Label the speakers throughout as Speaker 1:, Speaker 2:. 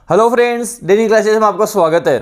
Speaker 1: Hello friends, daily classes में आपका स्वागत है।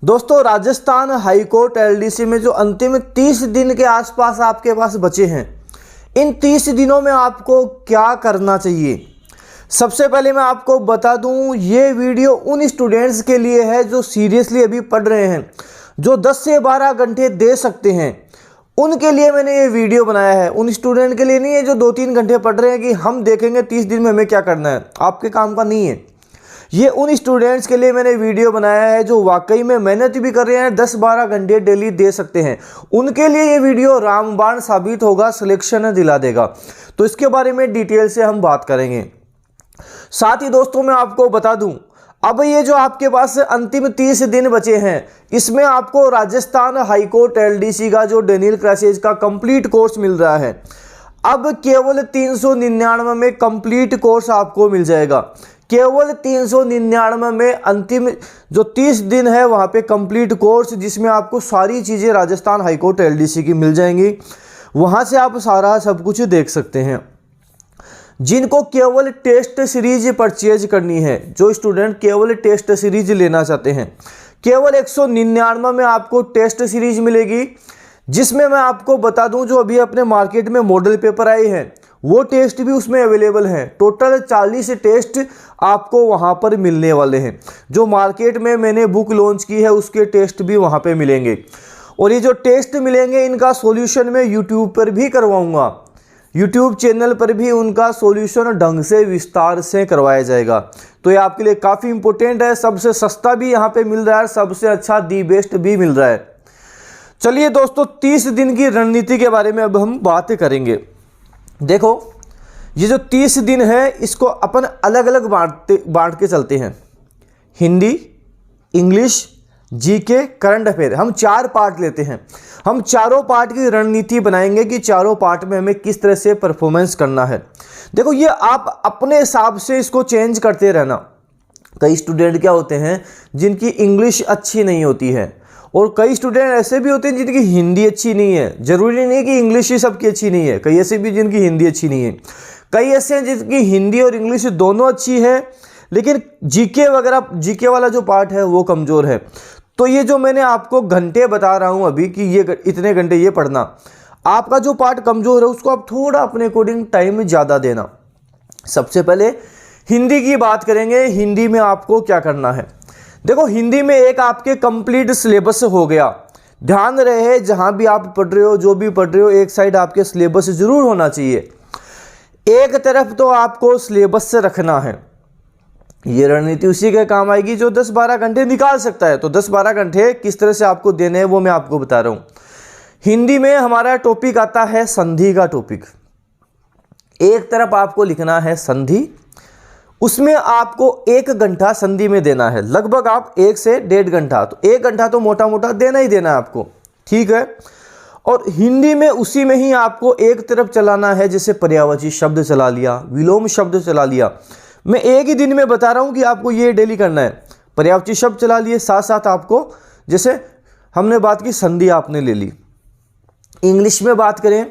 Speaker 1: दोस्तों, राजस्थान हाईकोर्ट एलडीसी में जो अंतिम 30 दिन के आसपास आपके पास बचे हैं, इन 30 दिनों में आपको क्या करना चाहिए। सबसे पहले मैं आपको बता दूं, ये वीडियो उन स्टूडेंट्स के लिए है जो सीरियसली अभी पढ़ रहे हैं, जो 10 से 12 घंटे दे सकते हैं। उनके लिए मैंने ये वीडियो बनाया है, उन स्टूडेंट के लिए नहीं है जो 2-3 घंटे पढ़ रहे हैं कि हम देखेंगे 30 दिन में हमें क्या करना है। आपके काम का नहीं है। ये उन स्टूडेंट्स के लिए मैंने वीडियो बनाया है जो वाकई में मेहनत भी कर रहे हैं, 10-12 घंटे डेली दे सकते हैं। उनके लिए ये वीडियो रामबाण साबित होगा, सिलेक्शन दिला देगा। तो इसके बारे में डिटेल से हम बात करेंगे। साथ ही दोस्तों, मैं आपको बता दूं, अब ये जो आपके पास अंतिम 30 दिन बचे हैं, इसमें आपको राजस्थान हाईकोर्ट एलडीसी का जो डेनियल क्लासेस का कंप्लीट कोर्स मिल रहा है, अब केवल 399 में कंप्लीट कोर्स आपको मिल जाएगा। केवल 399 में अंतिम जो 30 दिन है वहाँ पे कंप्लीट कोर्स, जिसमें आपको सारी चीज़ें राजस्थान हाईकोर्ट एलडीसी की मिल जाएंगी। वहाँ से आप सारा सब कुछ देख सकते हैं। जिनको केवल टेस्ट सीरीज परचेज करनी है, जो स्टूडेंट केवल टेस्ट सीरीज लेना चाहते हैं, केवल 199 में आपको टेस्ट सीरीज मिलेगी। जिसमें मैं आपको बता दूं, जो अभी अपने मार्केट में मॉडल पेपर आए हैं वो टेस्ट भी उसमें अवेलेबल हैं। टोटल 40 टेस्ट आपको वहां पर मिलने वाले हैं। जो मार्केट में मैंने बुक लॉन्च की है उसके टेस्ट भी वहां पे मिलेंगे। और ये जो टेस्ट मिलेंगे, इनका सॉल्यूशन मैं यूट्यूब पर भी करवाऊंगा। यूट्यूब चैनल पर भी उनका सॉल्यूशन ढंग से विस्तार से करवाया जाएगा। तो ये आपके लिए काफ़ी इंपॉर्टेंट है। सबसे सस्ता भी यहाँ पे मिल रहा है, सबसे अच्छा दी बेस्ट भी मिल रहा है। चलिए दोस्तों, 30 दिन की रणनीति के बारे में अब हम बात करेंगे। देखो, ये जो 30 दिन है इसको अपन अलग अलग बांट के चलते हैं। Hindi, English, GK, current affair, हम 4 पार्ट लेते हैं। हम चारों पार्ट की रणनीति बनाएंगे कि चारों पार्ट में हमें किस तरह से परफॉर्मेंस करना है। देखो, ये आप अपने हिसाब से इसको चेंज करते रहना। कई स्टूडेंट क्या होते हैं जिनकी इंग्लिश अच्छी नहीं होती है, और कई स्टूडेंट ऐसे भी होते हैं जिनकी हिंदी अच्छी नहीं है। जरूरी नहीं है कि इंग्लिश ही सबकी अच्छी नहीं है, कई ऐसे भी जिनकी हिंदी अच्छी नहीं है। कई ऐसे हैं जिनकी हिंदी और इंग्लिश दोनों अच्छी है, लेकिन जीके वगैरह, जीके वाला जो पार्ट है वो कमज़ोर है। तो ये जो मैंने आपको घंटे बता रहा हूँ अभी कि ये इतने घंटे ये पढ़ना, आपका जो पार्ट कमज़ोर है उसको आप थोड़ा अपने अकॉर्डिंग टाइम ज़्यादा देना। सबसे पहले हिंदी की बात करेंगे। हिंदी में आपको क्या करना है। देखो, हिंदी में एक आपके कंप्लीट सिलेबस हो गया। ध्यान रहे, जहां भी आप पढ़ रहे हो, जो भी पढ़ रहे हो, एक साइड आपके सिलेबस जरूर होना चाहिए। एक तरफ तो आपको सिलेबस से रखना है। ये रणनीति उसी के काम आएगी जो 10-12 घंटे निकाल सकता है। तो 10-12 घंटे किस तरह से आपको देने हैं वो मैं आपको बता रहा हूं। हिंदी में हमारा टॉपिक आता है संधि का टॉपिक। एक तरफ आपको लिखना है संधि, उसमें आपको 1 घंटा संधि में देना है। लगभग आप 1 से 1.5 घंटा, तो 1 घंटा तो मोटा मोटा देना ही देना है आपको, ठीक है। और हिंदी में उसी में ही आपको एक तरफ चलाना है, जैसे पर्यायवाची शब्द चला लिया, विलोम शब्द चला लिया। मैं एक ही दिन में बता रहा हूं कि आपको ये डेली करना है। पर्यायवाची शब्द चला लिए, साथ साथ आपको, जैसे हमने बात की संधि आपने ले ली। इंग्लिश में बात करें,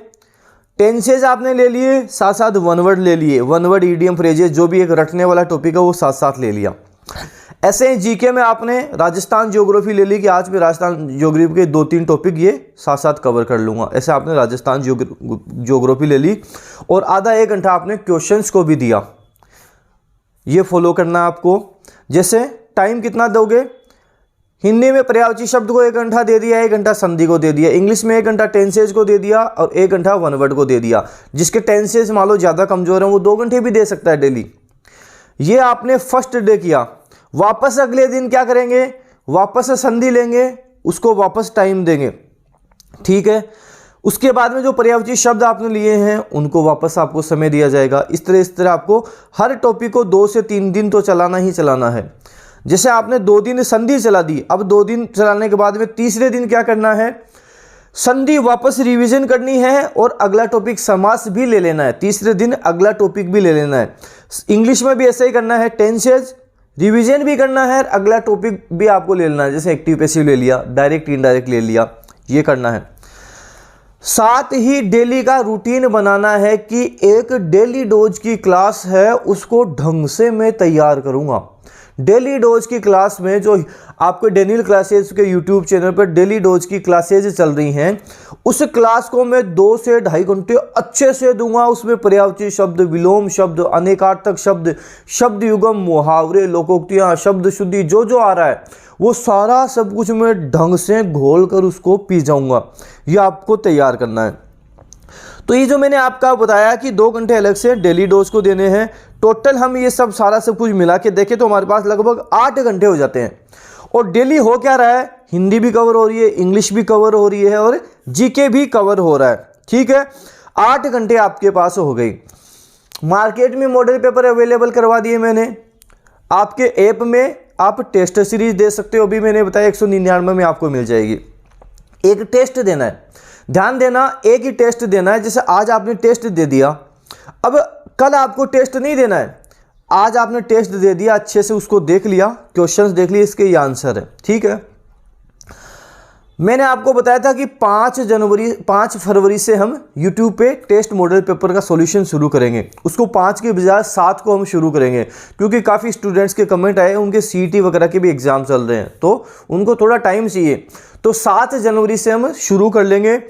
Speaker 1: टेंसेज आपने ले लिए, साथ साथ वन वर्ड ले लिए। वन वर्ड, ईडियम, फ्रेजेस, जो भी एक रटने वाला टॉपिक है वो साथ साथ ले लिया। ऐसे ही जीके में आपने राजस्थान ज्योग्राफी ले ली कि आज मैं राजस्थान ज्योग्राफी के 2-3 टॉपिक ये साथ साथ कवर कर लूँगा। ऐसे आपने राजस्थान ज्योग्राफी ले ली, और आधा 1 घंटा आपने क्वेश्चंस को भी दिया। ये फॉलो करना है आपको। जैसे टाइम कितना दोगे, हिंदी में पर्यायवाची शब्द को 1 घंटा दे दिया, 1 घंटा संधि को दे दिया। इंग्लिश में 1 घंटा टेंसेज को दे दिया, और 1 घंटा वन वर्ड को दे दिया। जिसके टेंसेज मान लो ज़्यादा कमज़ोर हैं वो 2 घंटे भी दे सकता है डेली। ये आपने फर्स्ट डे किया। वापस अगले दिन क्या करेंगे, वापस संधि लेंगे, उसको वापस टाइम देंगे, ठीक है। उसके बाद में जो पर्यायवाची शब्द आपने लिए हैं उनको वापस आपको समय दिया जाएगा। इस तरह आपको हर टॉपिक को 2 से 3 दिन तो चलाना ही चलाना है। जैसे आपने 2 दिन संधि चला दी, अब 2 दिन चलाने के बाद में तीसरे दिन क्या करना है, संधि वापस रिवीजन करनी है, और अगला टॉपिक समास भी ले लेना है। तीसरे दिन अगला टॉपिक भी ले लेना है। इंग्लिश में भी ऐसा ही करना है, टेंसेज रिवीजन भी करना है, अगला टॉपिक भी आपको ले लेना है। जैसे एक्टिव पैसिव ले लिया, डायरेक्ट इनडायरेक्ट ले लिया, ये करना है। साथ ही डेली का रूटीन बनाना है कि एक डेली डोज की क्लास है उसको ढंग से मैं तैयार करूंगा। डेली डोज की क्लास में जो आपके डेनियल क्लासेस के यूट्यूब चैनल पर डेली डोज की क्लासेज चल रही हैं, उस क्लास को मैं 2 से 2.5 घंटे अच्छे से दूंगा। उसमें पर्यायवाची शब्द, विलोम शब्द, अनेकार्थक शब्द, शब्द युगम, मुहावरे, लोकोक्तियाँ, शब्द शुद्धि, जो जो आ रहा है वो सारा सब कुछ मैं ढंग से घोल कर उसको पी जाऊंगा। ये आपको तैयार करना है। तो ये जो मैंने आपका बताया कि 2 घंटे अलग से डेली डोज को देने हैं, टोटल हम ये सब सारा सब कुछ मिला के देखें तो हमारे पास लगभग 8 घंटे हो जाते हैं। और डेली हो क्या रहा है, हिंदी भी कवर हो रही है, इंग्लिश भी कवर हो रही है और जीके भी कवर हो रहा है। ठीक है, 8 घंटे आपके पास हो गई। मार्केट में मॉडल पेपर अवेलेबल करवा दिए मैंने। आपके ऐप में आप टेस्ट सीरीज दे सकते हो, अभी मैंने बताया 199 में आपको मिल जाएगी। एक टेस्ट देना है, ध्यान देना, एक ही टेस्ट देना है। जैसे आज आपने टेस्ट दे दिया, अब कल आपको टेस्ट नहीं देना है। आज आपने टेस्ट दे दिया, अच्छे से उसको देख लिया, क्वेश्चंस देख लिए, इसके ये आंसर है। ठीक है, मैंने आपको बताया था कि 5 फरवरी से हम YouTube पे टेस्ट मॉडल पेपर का सॉल्यूशन शुरू करेंगे। उसको 5 के बजाय 7 को हम शुरू करेंगे, क्योंकि काफ़ी स्टूडेंट्स के कमेंट आए, उनके CET वगैरह के भी एग्जाम चल रहे हैं, तो उनको थोड़ा टाइम चाहिए। तो 7 जनवरी से हम शुरू कर लेंगे।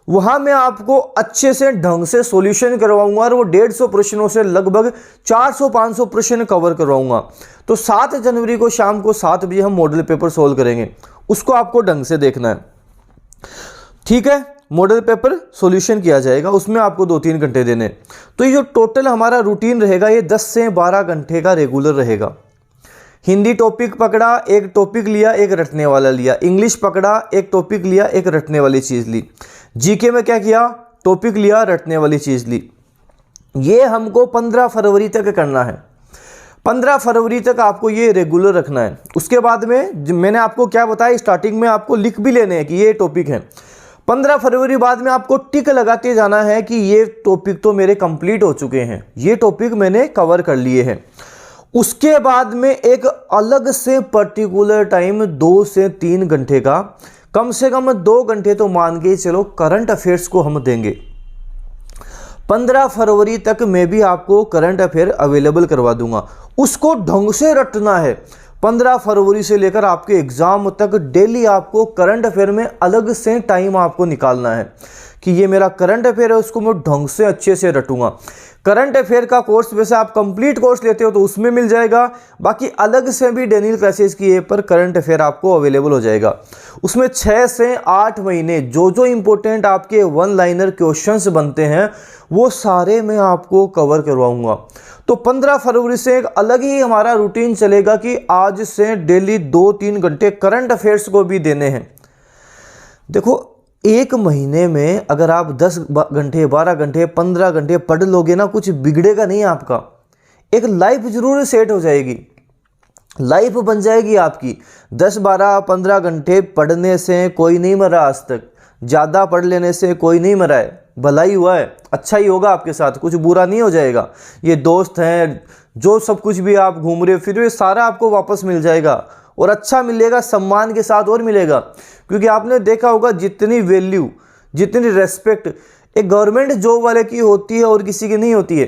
Speaker 1: वहाँ मैं आपको अच्छे से ढंग से सॉल्यूशन करवाऊंगा और वो 150 प्रश्नों से लगभग 400-500 प्रश्न कवर करवाऊंगा। तो 7 जनवरी को शाम को 7 बजे हम मॉडल पेपर सोल्व करेंगे, उसको आपको ढंग से देखना है। ठीक है, मॉडल पेपर सॉल्यूशन किया जाएगा, उसमें आपको 2-3 घंटे देने। तो ये जो टोटल हमारा रूटीन रहेगा, ये 10 से 12 घंटे का रेगुलर रहेगा। हिंदी टॉपिक पकड़ा, एक टॉपिक लिया, एक रटने वाला लिया। इंग्लिश पकड़ा, एक टॉपिक लिया, एक रटने वाली चीज़ ली। जीके में क्या किया, टॉपिक लिया, रटने वाली चीज़ ली। ये हमको 15 फरवरी तक करना है। 15 फरवरी तक आपको ये रेगुलर रखना है। उसके बाद में मैंने आपको क्या बताया, स्टार्टिंग में आपको लिख भी लेने हैं कि ये टॉपिक है। 15 फरवरी बाद में आपको टिक लगाते जाना है कि ये टॉपिक तो मेरे कंप्लीट हो चुके हैं, ये टॉपिक मैंने कवर कर लिए हैं। उसके बाद में एक अलग से पर्टिकुलर टाइम 2 से 3 घंटे का, कम से कम 2 घंटे तो मान के चलो करंट अफेयर्स को हम देंगे। 15 फरवरी तक मैं भी आपको करंट अफेयर अवेलेबल करवा दूंगा, उसको ढंग से रटना है। 15 फरवरी से लेकर आपके एग्जाम तक डेली आपको करंट अफेयर में अलग से टाइम आपको निकालना है कि ये मेरा करंट अफेयर है, उसको मैं ढंग से अच्छे से रटूंगा। करंट अफेयर का कोर्स वैसे आप कंप्लीट कोर्स लेते हो तो उसमें मिल जाएगा, बाकी अलग से भी डेनियल क्लासेस की ऐप पर करंट अफेयर आपको अवेलेबल हो जाएगा। उसमें 6 से 8 महीने जो जो इंपॉर्टेंट आपके 1 लाइनर क्वेश्चंस बनते हैं वो सारे मैं आपको कवर करवाऊंगा। तो 15 फरवरी से एक अलग ही हमारा रूटीन चलेगा कि आज से डेली 2-3 घंटे करंट अफेयर्स को भी देने हैं। देखो, एक महीने में अगर आप 10 घंटे, 12 घंटे, 15 घंटे पढ़ लोगे ना, कुछ बिगड़ेगा नहीं आपका। एक लाइफ जरूर सेट हो जाएगी, लाइफ बन जाएगी आपकी। 10, 12, 15 घंटे पढ़ने से कोई नहीं मरा आज तक, ज़्यादा पढ़ लेने से कोई नहीं मरा है। भलाई हुआ है, अच्छा ही होगा आपके साथ, कुछ बुरा नहीं हो जाएगा। ये दोस्त हैं, जो सब कुछ भी आप घूम रहे हो फिर ये सारा आपको वापस मिल जाएगा और अच्छा मिलेगा, सम्मान के साथ और मिलेगा। क्योंकि आपने देखा होगा जितनी वैल्यू, जितनी रेस्पेक्ट एक गवर्नमेंट जॉब वाले की होती है और किसी की नहीं होती है।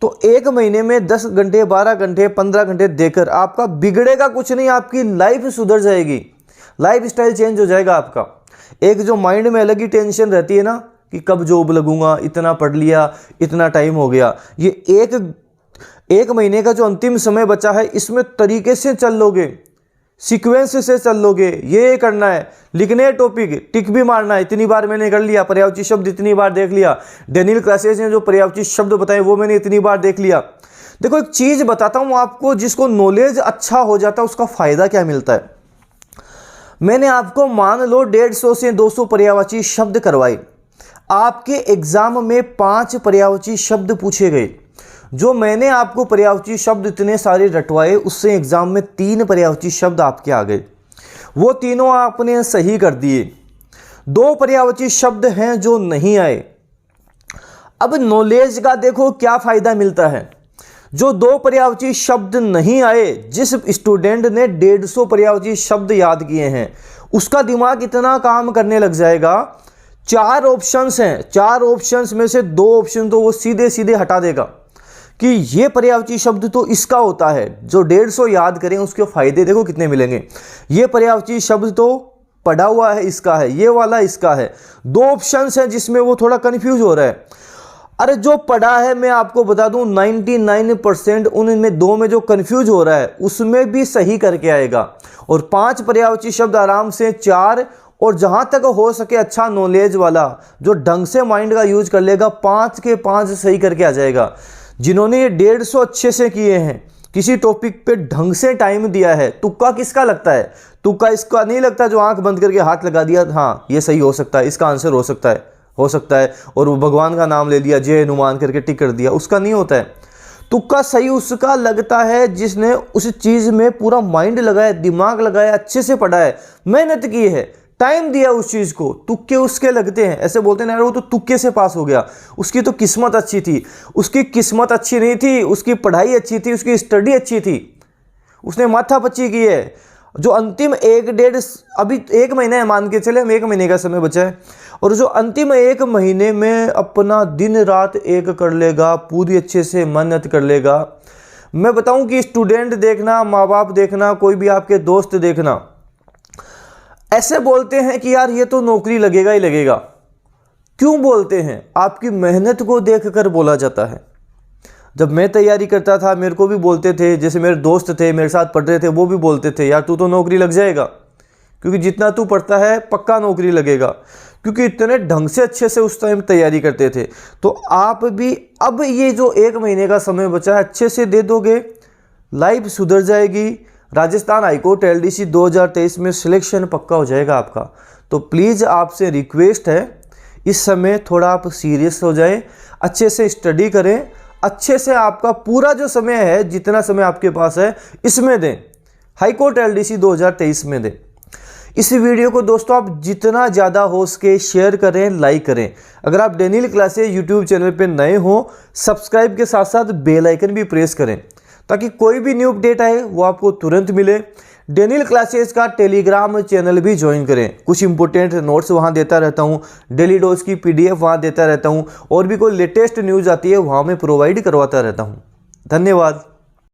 Speaker 1: तो एक महीने में 10 घंटे, 12 घंटे, 15 घंटे देकर आपका बिगड़ेगा कुछ नहीं, आपकी लाइफ सुधर जाएगी, लाइफ स्टाइल चेंज हो जाएगा आपका। एक जो माइंड में अलग ही टेंशन रहती है ना कि कब जॉब लगूंगा, इतना पढ़ लिया, इतना टाइम हो गया, ये एक महीने का जो अंतिम समय बचा है इसमें तरीके से चल लोगे, सीक्वेंस से चल लोगे। ये करना है, लिखने टॉपिक, टिक भी मारना है, इतनी बार मैंने कर लिया, पर्यायवाची शब्द इतनी बार देख लिया, डेनियल क्लासेस ने जो पर्यायवाची शब्द बताए वो मैंने इतनी बार देख लिया। देखो, एक चीज़ बताता हूँ आपको, जिसको नॉलेज अच्छा हो जाता है उसका फ़ायदा क्या मिलता है। मैंने आपको मान लो 150 से 200 पर्यायवाची शब्द करवाए, आपके एग्जाम में 5 पर्यायवाची शब्द पूछे गए। जो मैंने आपको पर्यायवाची शब्द इतने सारे रटवाए, उससे एग्जाम में 3 पर्यायवाची शब्द आपके आ गए, वो तीनों आपने सही कर दिए। 2 पर्यायवाची शब्द हैं जो नहीं आए। अब नॉलेज का देखो क्या फायदा मिलता है। जो 2 पर्यायवाची शब्द नहीं आए, जिस स्टूडेंट ने 150 पर्यायवाची शब्द याद किए हैं उसका दिमाग इतना काम करने लग जाएगा। 4 ऑप्शंस हैं, 4 ऑप्शंस में से 2 ऑप्शन तो वो सीधे सीधे हटा देगा कि ये पर्यायवाची शब्द तो इसका होता है। जो 150 याद करें उसके फायदे देखो कितने मिलेंगे। ये पर्यायवाची शब्द तो पढ़ा हुआ है इसका है, ये वाला इसका है। 2 ऑप्शंस हैं जिसमें वो थोड़ा कंफ्यूज हो रहा है। अरे जो पढ़ा है मैं आपको बता दूं 99% उनमें 2 में जो कंफ्यूज हो रहा है उसमें भी सही करके आएगा। और 5 पर्यायवाची शब्द आराम से 4, और जहां तक हो सके अच्छा नॉलेज वाला जो ढंग से माइंड का यूज कर लेगा 5 के 5 सही करके आ जाएगा। जिन्होंने ये 150 अच्छे से किए हैं, किसी टॉपिक पे ढंग से टाइम दिया है, तुक्का किसका लगता है? तुक्का इसका नहीं लगता जो आंख बंद करके हाथ लगा दिया, हाँ ये सही हो सकता है, इसका आंसर हो सकता है, और वो भगवान का नाम ले लिया, जय हनुमान करके टिक कर दिया, उसका नहीं होता है। तुक्का सही उसका लगता है जिसने उस चीज में पूरा माइंड लगाया, दिमाग लगाया, अच्छे से पढ़ा है, मेहनत की है, टाइम दिया उस चीज को। तुक्के उसके लगते हैं, ऐसे बोलते हैं ना वो तो तुक्के से पास हो गया, उसकी तो किस्मत अच्छी थी। उसकी किस्मत अच्छी नहीं थी, उसकी पढ़ाई अच्छी थी, उसकी स्टडी अच्छी थी, उसने माथापच्ची की है। जो अंतिम 1-1.5 अभी 1 महीना है, मान के चले हम 1 महीने का समय बचा है, और जो अंतिम 1 महीने में अपना दिन रात एक कर लेगा, पूरी अच्छे से मेहनत कर लेगा। मैं बताऊं कि स्टूडेंट देखना, माँ बाप देखना, कोई भी आपके दोस्त देखना, ऐसे बोलते हैं कि यार ये तो नौकरी लगेगा ही लगेगा। क्यों बोलते हैं? आपकी मेहनत को देखकर बोला जाता है। जब मैं तैयारी करता था मेरे को भी बोलते थे, जैसे मेरे दोस्त थे मेरे साथ पढ़ रहे थे, वो भी बोलते थे यार तू तो नौकरी लग जाएगा, क्योंकि जितना तू पढ़ता है पक्का नौकरी लगेगा, क्योंकि इतने ढंग से अच्छे से उस टाइम तैयारी करते थे। तो आप भी अब ये जो 1 महीने का समय बचा है अच्छे से दे दोगे, लाइफ सुधर जाएगी। राजस्थान हाईकोर्ट LDC 2023 में सिलेक्शन पक्का हो जाएगा आपका। तो प्लीज़ आपसे रिक्वेस्ट है इस समय थोड़ा आप सीरियस हो जाए, अच्छे से स्टडी करें, अच्छे से आपका पूरा जो समय है, जितना समय आपके पास है इसमें दें, हाईकोर्ट LDC 2023 में दें। इस वीडियो को दोस्तों आप जितना ज़्यादा हो सके शेयर करें, लाइक करें। अगर आप डेनियल क्लासेस यूट्यूब चैनल पे नए हो, सब्सक्राइब के साथ साथ बेल आइकन भी प्रेस करें ताकि कोई भी न्यू अपडेट आए वो आपको तुरंत मिले। डेनियल क्लासेस का टेलीग्राम चैनल भी ज्वाइन करें, कुछ इंपॉर्टेंट नोट्स वहाँ देता रहता हूँ, डेली डोज की PDF वहाँ देता रहता हूँ, और भी कोई लेटेस्ट न्यूज़ आती है वहाँ मैं प्रोवाइड करवाता रहता हूँ। धन्यवाद।